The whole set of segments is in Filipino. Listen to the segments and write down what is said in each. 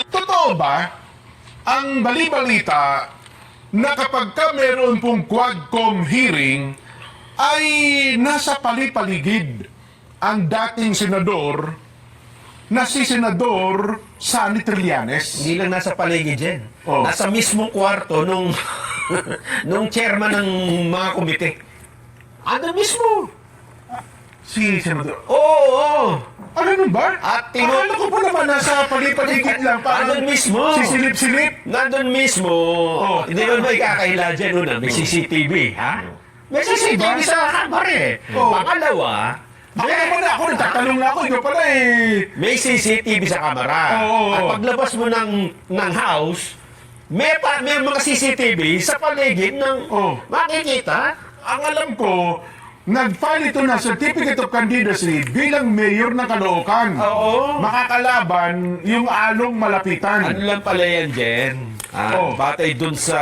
Totoo ba ang bali-balita na kapag ka meron pong Quadcom hearing ay nasa pali-paligid ang dating senador na si Senador Sani Trillanes? Hindi lang nasa paligid yan. Oh. Nasa mismong kwarto nung nung chairman ng mga komite. Ano mismo? Si Senador... Oo. Ano nun ba? At Akala ko pa naman nasa pali-paligid lang. Nandun mismo. Sisilip-silip. Nandun mismo. Hindi naman ba ikakahila dyan una? May CCTV, ha? May CCTV sa kamar eh. Pangalawa, Ako naman ako, nagtatanong na ako. Ikaw pala eh. may CCTV sa kamera. Oo. At paglabas mo ng house, may mga CCTV sa paligid ng makikita. Ang alam ko, nag-file ito na Certificate of Candidacy bilang mayor ng Caloocan. Oo. Makakalaban yung along malapitan. Ano lang pala yan, Jen? Batay dun sa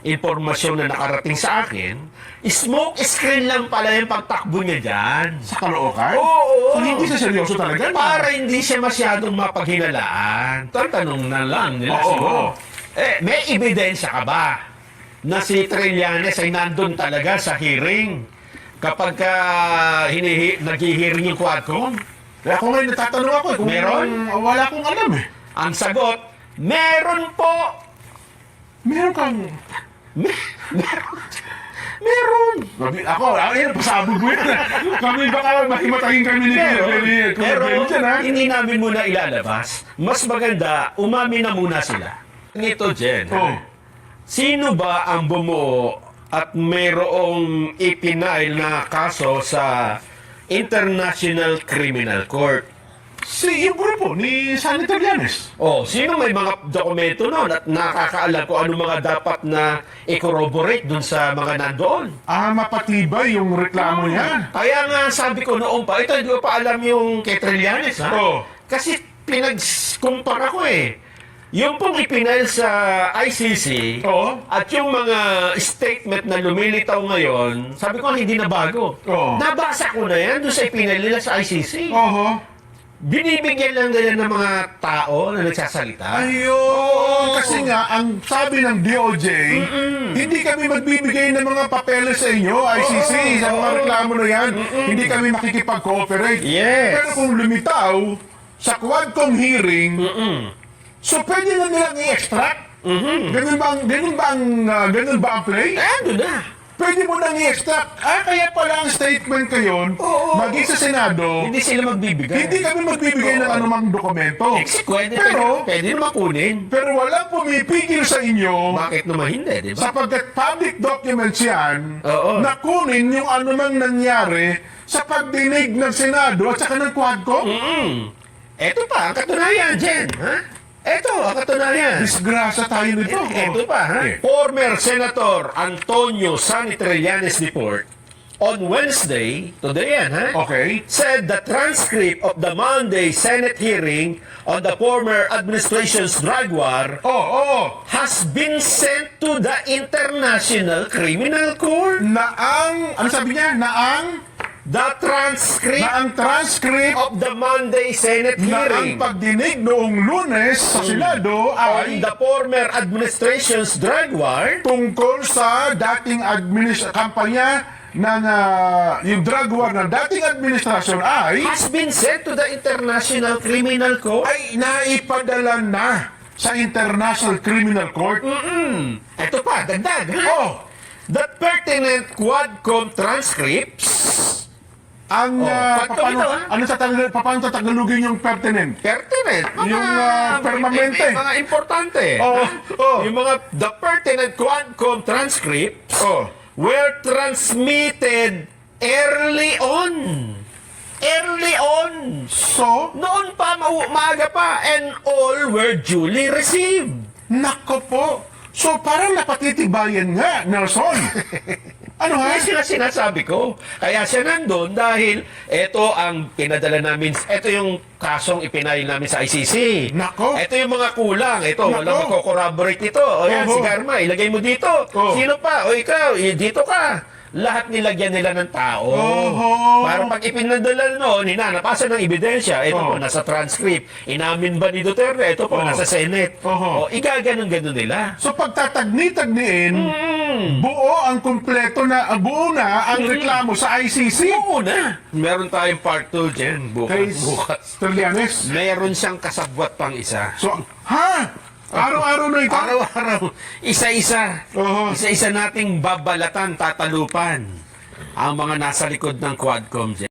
impormasyon na nakarating sa akin, smoke screen lang pala yung pagtakbo niya dyan. Sa Caloocan? Oo. So, hindi siya seryoso talaga? Para hindi siya masyadong mapaghinalaan. Tanong na lang nila Oo. siguro. May ebidensya ka ba na si Trillanes ay nandun talaga sa hearing kapag nag-hearing yung Quadcom? Kaya ako ngayon natatanong ako eh. Kung Meron? Wala akong alam eh. Ang sagot, meron po. Meron kang... Meron. Ako, ayun, pasabog mo yan. Kami baka mahimatagin kami ni Pero dyan, ha? hindi namin muna ilalabas. Mas maganda, umami na muna sila. Ito, Jen. Sino ba ang bumuo at mayroong ipinail na kaso sa International Criminal Court? Yung grupo ni Sani Trillanes. Sino may mga dokumento noon at nakakaalam kung ano mga dapat na i-corroborate dun sa mga nandoon? Mapatibay yung reklamo niya. Kaya nga sabi ko noon pa, ito hindi ko pa alam yung kay Trillanes, ha? Kasi pinag-kumpara ko eh. Yung pong ipinail sa ICC at yung mga statement na lumilitaw ngayon, sabi ko hindi na bago. Nabasa ko na yan doon sa ipinail nila sa ICC. Binibigyan lang nila ng mga tao na nagsasalita. Ayun! Kasi nga, ang sabi ng DOJ, hindi kami magbibigay ng mga papeles sa inyo, ICC, sa mga reklamo na yan. Hindi kami makikipag-cooperate. Yes. Pero kung lumitaw sa Quadcom hearing, so pwede na nilang i-extract? Ganun ba ang play? Ano na? Pwede mo nang i-extract. Kaya pala ang statement kayon, maging sa Senado, Hindi sila magbibigay. hindi kami magbibigay ng anumang dokumento. Pwede naman kunin. Pero walang pumipigil sa inyo Bakit naman hindi, di ba? sapagkat public documents yan Oo. na kunin yung anumang nangyari sa pagdinig ng Senado at saka ng Quadcom. Ito pa, ang katunayan, Jen. Ha? Ito, ang katunayan. Disgrasya tayo nito. Ito pa, ha? Former Senator Antonio Sani Trillanes report on Wednesday, today yan, ha? Okay. Said the transcript of the Monday Senate hearing on the former administration's drug war has been sent to the International Criminal Court. Ano sabi niya? The transcript Na ang transcript of the Monday Senate na ang hearing pagdinig noong Lunes sa Senado on ay the former administration's drug war tungkol sa dating kampanya ng yung drug war ng dating administrasyon ay has been sent to the International Criminal Court. naipadala na sa International Criminal Court. Ito pa, dagdag. The pertinent Quadcom transcripts. Paano tatagalogin yung pertinent? Pertinent. Yung permanente. Mga importante. Yung mga the pertinent Quadcom transcripts were transmitted early on. So, Noon pa, maaga pa, and all were duly received. nako po. So, parang napatitibayan nga, Nelson. Ano ha? Yan sila sinasabi ko. Kaya siya nandun dahil ito ang pinadala namin, ito yung kasong ipinail namin sa ICC. Nako. Ito yung mga kulang. Ito, Nako. walang magko-corroborate nito. O yan, Oho. si Garma, ilagay mo dito. Sino pa? O ikaw, dito ka. lahat nilagyan nila ng tao. Oho. Para pag ipinadala noon, hinanapasan ng ebidensya, ito po, nasa transcript. Inamin ba ni Duterte? Ito po, nasa Senate. O, igaganon-ganon nila. So pagtatagni-tagniin, buo ang kumpleto na, buo na ang reklamo sa ICC. Oo na. Meron tayong part 2 dyan, Kay bukas. Trillanes. Meron siyang kasabwat pang isa. So, araw-araw na ito? Araw-araw, isa-isa. Isa-isa nating babalatan, tatalupan ang mga nasa likod ng Quadcom dyan.